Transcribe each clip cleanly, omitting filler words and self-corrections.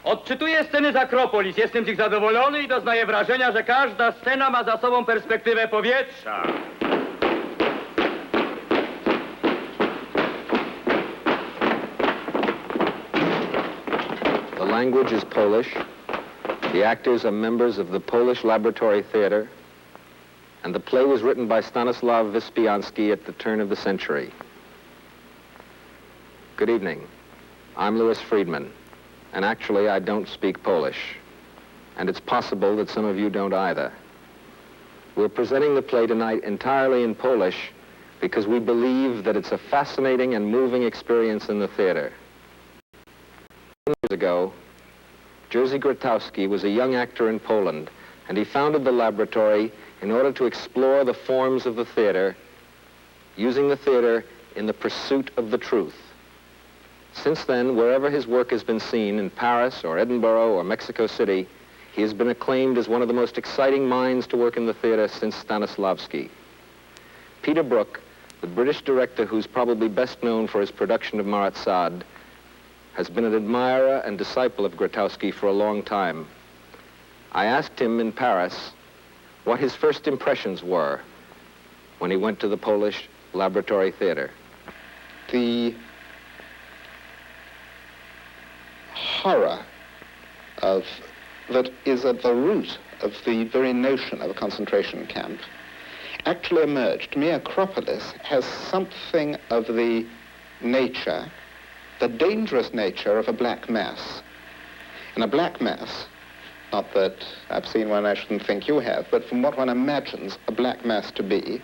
Odczytuję sceny z Akropolis. Jestem z nich zadowolony i doznaję wrażenia, że każda scena ma za sobą perspektywę powietrza. The language is Polish. The actors are members of the Polish Laboratory Theater. And the play was written by Stanislaw Wyspiański at the turn of the century. Good evening. I'm Louis Friedman. And actually, I don't speak Polish. And it's possible that some of you don't either. We're presenting the play tonight entirely in Polish because we believe that it's a fascinating and moving experience in the theater. Years ago, Jerzy Grotowski was a young actor in Poland, and he founded the laboratory in order to explore the forms of the theater, using the theater in the pursuit of the truth. Since then, wherever his work has been seen, in Paris or Edinburgh or Mexico City, he has been acclaimed as one of the most exciting minds to work in the theater since Stanislavski. Peter Brook, the British director who's probably best known for his production of Marat Sade, has been an admirer and disciple of Grotowski for a long time. I asked him in Paris what his first impressions were when he went to the Polish Laboratory Theater. The horror that is at the root of the very notion of a concentration camp actually emerged. To me, Akropolis has something of the nature, the dangerous nature of a black mass. In a black mass, not that I've seen one, I shouldn't think you have, but from what one imagines a black mass to be,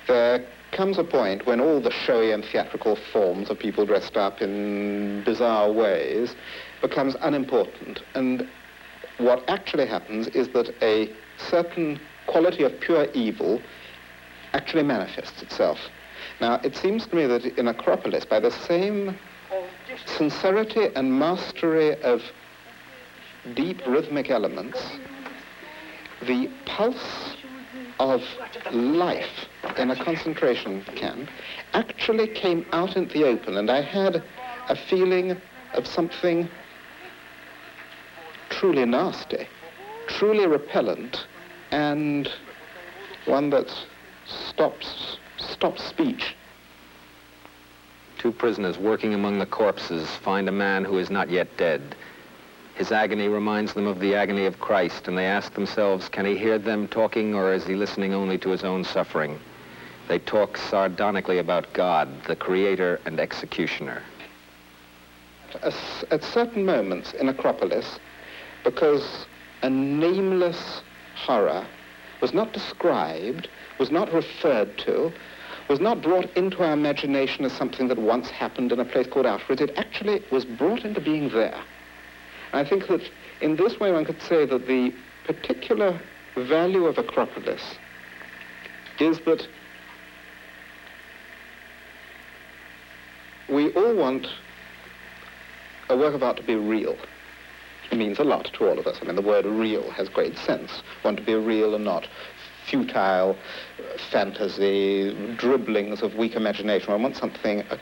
there comes a point when all the showy and theatrical forms of people dressed up in bizarre ways becomes unimportant. And what actually happens is that a certain quality of pure evil actually manifests itself. Now, it seems to me that in Akropolis, by the same sincerity and mastery of deep rhythmic elements, the pulse of life in a concentration camp actually came out in the open, and I had a feeling of something truly nasty, truly repellent, and one that stops speech. Two prisoners working among the corpses find a man who is not yet dead. His agony reminds them of the agony of Christ, and they ask themselves, can he hear them talking, or is he listening only to his own suffering? They talk sardonically about God, the creator and executioner. At certain moments in Akropolis, because a nameless horror was not described, was not referred to, was not brought into our imagination as something that once happened in a place called Auschwitz, it actually was brought into being there. I think that in this way one could say that the particular value of Akropolis is that we all want a work of art to be real. It means a lot to all of us. I mean, the word real has great sense. Want to be real and not futile fantasy, dribblings of weak imagination. I want something, a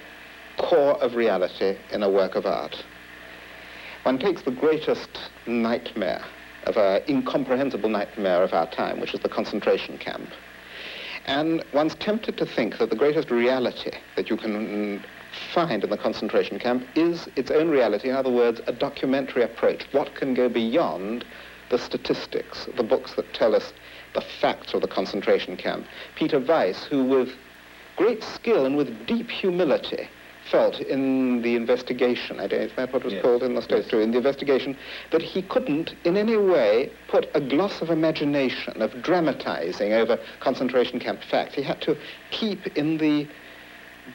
core of reality in a work of art. One takes the greatest nightmare of our incomprehensible nightmare of our time, which is the concentration camp. And one's tempted to think that the greatest reality that you can find in the concentration camp is its own reality. In other words, a documentary approach. What can go beyond the statistics, the books that tell us the facts of the concentration camp. Peter Weiss, who with great skill and with deep humility felt in the investigation, I don't know, is that what was called in the States too, in the investigation, that he couldn't in any way put a gloss of imagination, of dramatizing over concentration camp facts. He had to keep in the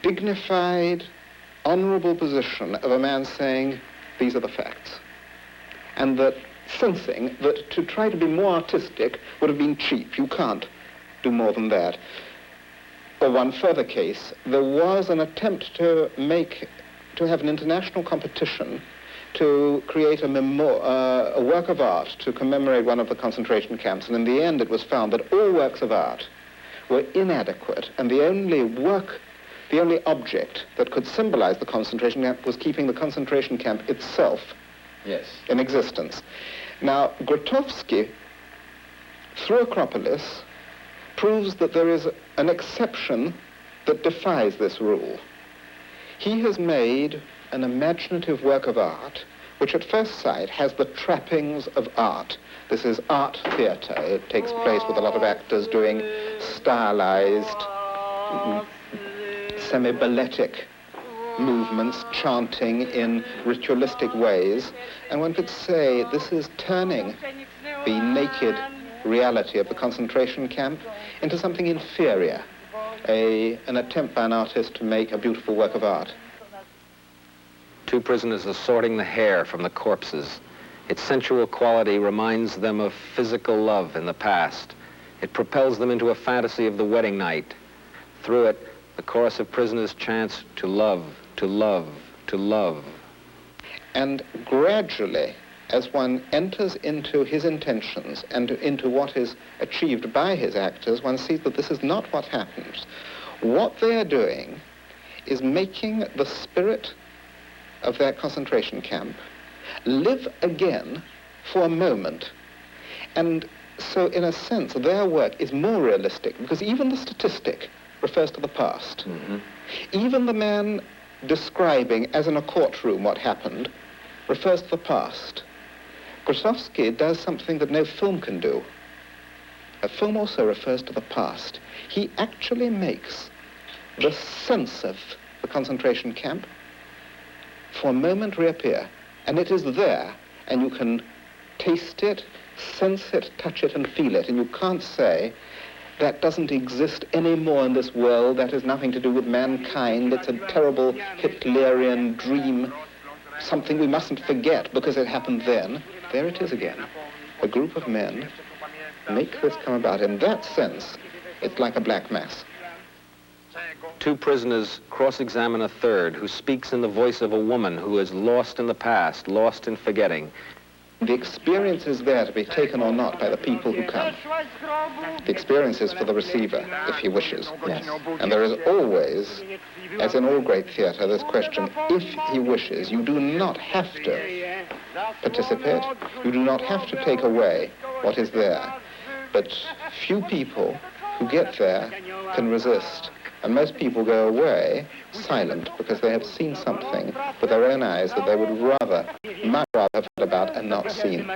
dignified, honorable position of a man saying, these are the facts. And that sensing that to try to be more artistic would have been cheap. You can't do more than that. Or one further case, there was an attempt to have an international competition to create a work of art to commemorate one of the concentration camps, and in the end it was found that all works of art were inadequate, and the only object that could symbolize the concentration camp was keeping the concentration camp itself Yes. in existence. Now, Grotowski, through Akropolis, proves that there is an exception that defies this rule. He has made an imaginative work of art which at first sight has the trappings of art. This is art theatre. It takes place with a lot of actors doing stylized, semi-balletic movements, chanting in ritualistic ways. And one could say this is turning the naked reality of the concentration camp into something inferior, an attempt by an artist to make a beautiful work of art. Two prisoners are sorting the hair from the corpses. Its sensual quality reminds them of physical love in the past. It propels them into a fantasy of the wedding night. Through it, the chorus of prisoners chants, "To love, to love, to love." And gradually, as one enters into his intentions and into what is achieved by his actors, one sees that this is not what happens. What they are doing is making the spirit of their concentration camp live again for a moment. And so, in a sense, their work is more realistic, because even the statistic refers to the past. Mm-hmm. Even the man describing, as in a courtroom, what happened, refers to the past. Grotowski does something that no film can do. A film also refers to the past. He actually makes the sense of the concentration camp for a moment reappear. And it is there, and you can taste it, sense it, touch it, and feel it. And you can't say, that doesn't exist anymore in this world, that has nothing to do with mankind, it's a terrible Hitlerian dream, something we mustn't forget because it happened then. There it is again. A group of men make this come about. In that sense, it's like a black mass. Two prisoners cross-examine a third who speaks in the voice of a woman who is lost in the past, lost in forgetting. The experience is there to be taken or not by the people who come. The experience is for the receiver, if he wishes. Yes. And there is always, as in all great theatre, this question, if he wishes. You do not have to participate. You do not have to take away what is there. But few people who get there can resist. And most people go away silent because they have seen something with their own eyes that they would rather, might rather have heard about and not seen.